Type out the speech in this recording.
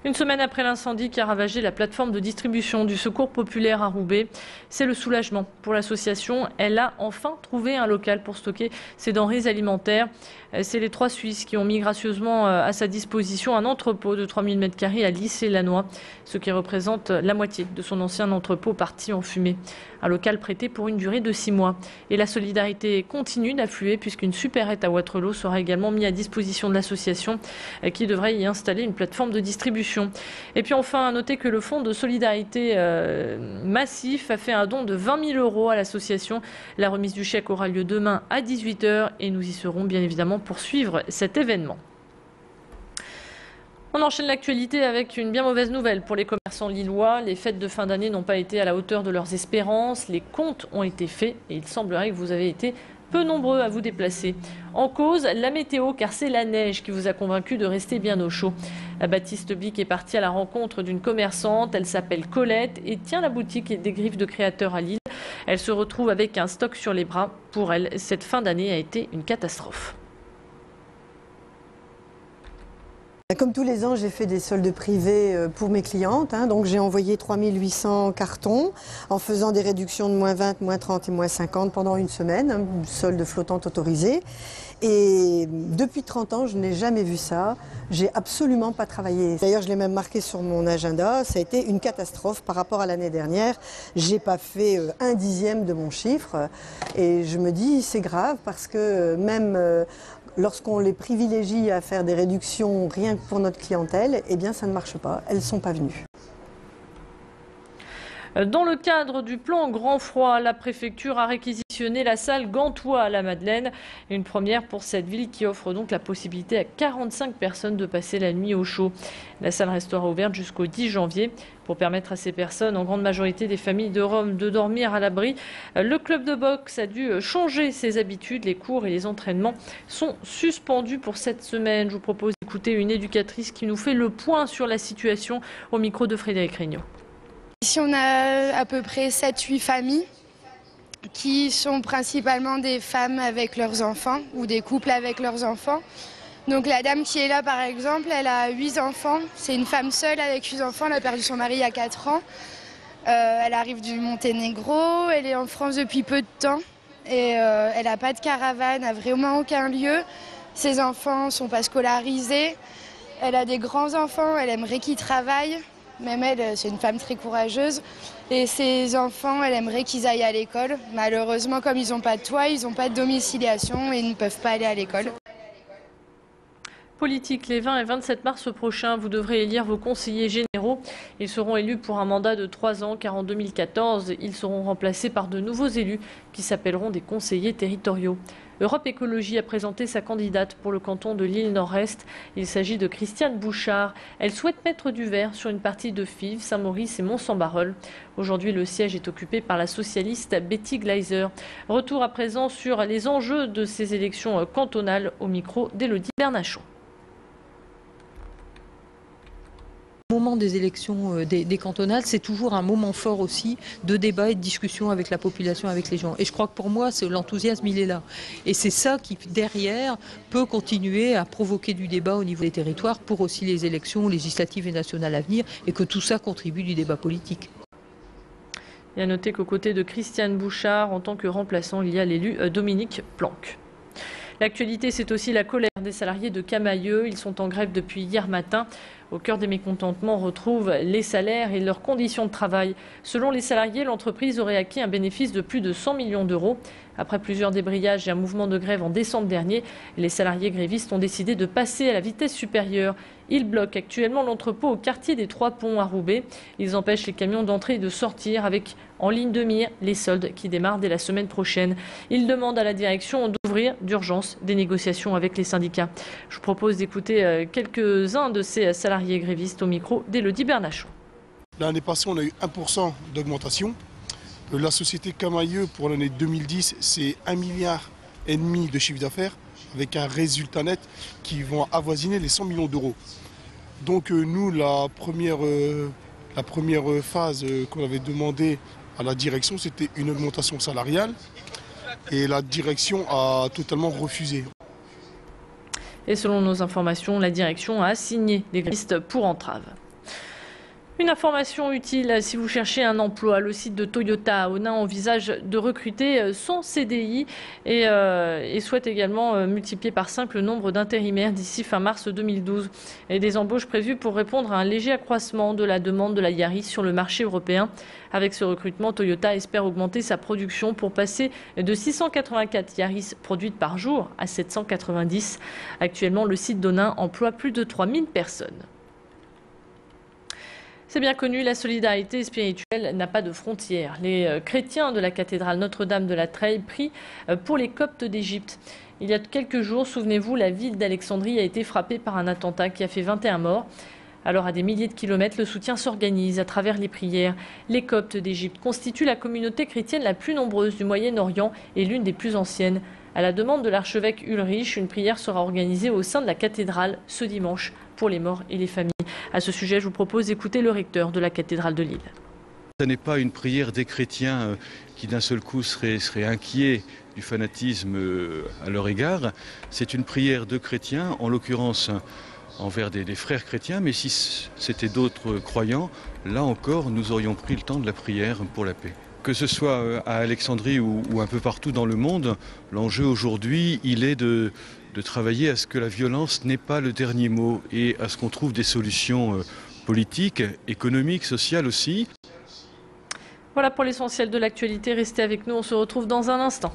Une semaine après l'incendie qui a ravagé la plateforme de distribution du Secours populaire à Roubaix, c'est le soulagement pour l'association. Elle a enfin trouvé un local pour stocker ses denrées alimentaires. C'est les 3 Suisses qui ont mis gracieusement à sa disposition un entrepôt de 3000 m² à Lissé-Lannoy, ce qui représente la moitié de son ancien entrepôt parti en fumée. Un local prêté pour une durée de 6 mois. Et la solidarité continue d'affluer puisqu'une supérette à Waterloo sera également mise à disposition de l'association qui devrait y installer une plateforme de distribution. Et puis enfin, à noter que le fonds de solidarité massif a fait un don de 20 000 € à l'association. La remise du chèque aura lieu demain à 18 h et nous y serons bien évidemment pour suivre cet événement. On enchaîne l'actualité avec une bien mauvaise nouvelle pour les commerçants lillois. Les fêtes de fin d'année n'ont pas été à la hauteur de leurs espérances. Les comptes ont été faits et il semblerait que vous avez été peu nombreux à vous déplacer. En cause, la météo, car c'est la neige qui vous a convaincu de rester bien au chaud. Baptiste Bic est parti à la rencontre d'une commerçante. Elle s'appelle Colette et tient la boutique des Griffes de Créateurs à Lille. Elle se retrouve avec un stock sur les bras. Pour elle, cette fin d'année a été une catastrophe. Comme tous les ans, j'ai fait des soldes privés pour mes clientes. Donc j'ai envoyé 3800 cartons en faisant des réductions de -20, -30 et -50 pendant une semaine, une solde flottante autorisée. Et depuis 30 ans, je n'ai jamais vu ça. J'ai absolument pas travaillé. D'ailleurs, je l'ai même marqué sur mon agenda. Ça a été une catastrophe par rapport à l'année dernière. J'ai pas fait 1/10 de mon chiffre. Et je me dis, c'est grave parce que même lorsqu'on les privilégie à faire des réductions rien que pour notre clientèle, eh bien ça ne marche pas, elles ne sont pas venues. Dans le cadre du plan Grand Froid, la préfecture a réquisitionné la salle Gantois à la Madeleine. Une première pour cette ville qui offre donc la possibilité à 45 personnes de passer la nuit au chaud. La salle restera ouverte jusqu'au 10 janvier pour permettre à ces personnes, en grande majorité des familles de Rome, de dormir à l'abri. Le club de boxe a dû changer ses habitudes. Les cours et les entraînements sont suspendus pour cette semaine. Je vous propose d'écouter une éducatrice qui nous fait le point sur la situation au micro de Frédéric Regnault. Ici, on a à peu près 7-8 familles qui sont principalement des femmes avec leurs enfants ou des couples avec leurs enfants. Donc la dame qui est là, par exemple, elle a 8 enfants. C'est une femme seule avec 8 enfants. Elle a perdu son mari il y a 4 ans. Elle arrive du Monténégro. Elle est en France depuis peu de temps. Et elle n'a pas de caravane, n'a vraiment aucun lieu. Ses enfants ne sont pas scolarisés. Elle a des grands-enfants. Elle aimerait qu'ils travaillent. Même elle, c'est une femme très courageuse. Et ses enfants, elle aimerait qu'ils aillent à l'école. Malheureusement, comme ils n'ont pas de toit, ils n'ont pas de domiciliation et ils ne peuvent pas aller à l'école. Politique, les 20 et 27 mars prochains, vous devrez élire vos conseillers généraux. Ils seront élus pour un mandat de 3 ans, car en 2014, ils seront remplacés par de nouveaux élus qui s'appelleront des conseillers territoriaux. Europe Écologie a présenté sa candidate pour le canton de l'Île Nord-Est. Il s'agit de Christiane Bouchard. Elle souhaite mettre du vert sur une partie de Fives, Saint-Maurice et Mont-Saint-Barreul. Aujourd'hui, le siège est occupé par la socialiste Betty Gleiser. Retour à présent sur les enjeux de ces élections cantonales au micro d'Élodie Bernachon. Le moment des élections des cantonales, c'est toujours un moment fort aussi de débat et de discussion avec la population, avec les gens. Et je crois que pour moi, l'enthousiasme, il est là. Et c'est ça qui, derrière, peut continuer à provoquer du débat au niveau des territoires pour aussi les élections législatives et nationales à venir et que tout ça contribue du débat politique. Et à noter qu'aux côtés de Christiane Bouchard, en tant que remplaçant, il y a l'élu Dominique Planck. L'actualité, c'est aussi la colère des salariés de Camaïeu. Ils sont en grève depuis hier matin. Au cœur des mécontentements, on retrouve les salaires et leurs conditions de travail. Selon les salariés, l'entreprise aurait acquis un bénéfice de plus de 100 millions d'euros. Après plusieurs débrayages et un mouvement de grève en décembre dernier, les salariés grévistes ont décidé de passer à la vitesse supérieure. Ils bloquent actuellement l'entrepôt au quartier des Trois Ponts à Roubaix. Ils empêchent les camions d'entrer et de sortir avec en ligne de mire les soldes qui démarrent dès la semaine prochaine. Ils demandent à la direction d'ouvrir d'urgence des négociations avec les syndicats. Je vous propose d'écouter quelques-uns de ces salariés grévistes au micro d'Élodie Bernachon. L'année passée, on a eu 1% d'augmentation. La société Camaïeu, pour l'année 2010, c'est 1,5 milliard de chiffre d'affaires avec un résultat net qui va avoisiner les 100 millions d'euros. Donc nous, la première phase qu'on avait demandé à la direction, c'était une augmentation salariale et la direction a totalement refusé. Et selon nos informations, la direction a assigné des grévistes pour entrave. Une information utile si vous cherchez un emploi. Le site de Toyota à Onnaing envisage de recruter 100 CDI et souhaite également multiplier par 5 le nombre d'intérimaires d'ici fin mars 2012. Et des embauches prévues pour répondre à un léger accroissement de la demande de la Yaris sur le marché européen. Avec ce recrutement, Toyota espère augmenter sa production pour passer de 684 Yaris produites par jour à 790. Actuellement, le site d'Onnaing emploie plus de 3000 personnes. C'est bien connu, la solidarité spirituelle n'a pas de frontières. Les chrétiens de la cathédrale Notre-Dame de la Treille prient pour les Coptes d'Égypte. Il y a quelques jours, souvenez-vous, la ville d'Alexandrie a été frappée par un attentat qui a fait 21 morts. Alors à des milliers de kilomètres, le soutien s'organise à travers les prières. Les Coptes d'Égypte constituent la communauté chrétienne la plus nombreuse du Moyen-Orient et l'une des plus anciennes. À la demande de l'archevêque Ulrich, une prière sera organisée au sein de la cathédrale ce dimanche pour les morts et les familles. À ce sujet, je vous propose d'écouter le recteur de la cathédrale de Lille. Ce n'est pas une prière des chrétiens qui d'un seul coup seraient inquiets du fanatisme à leur égard. C'est une prière de chrétiens, en l'occurrence envers des frères chrétiens, mais si c'était d'autres croyants, là encore, nous aurions pris le temps de la prière pour la paix. Que ce soit à Alexandrie ou un peu partout dans le monde, l'enjeu aujourd'hui, il est de travailler à ce que la violence n'ait pas le dernier mot et à ce qu'on trouve des solutions politiques, économiques, sociales aussi. Voilà pour l'essentiel de l'actualité. Restez avec nous, on se retrouve dans un instant.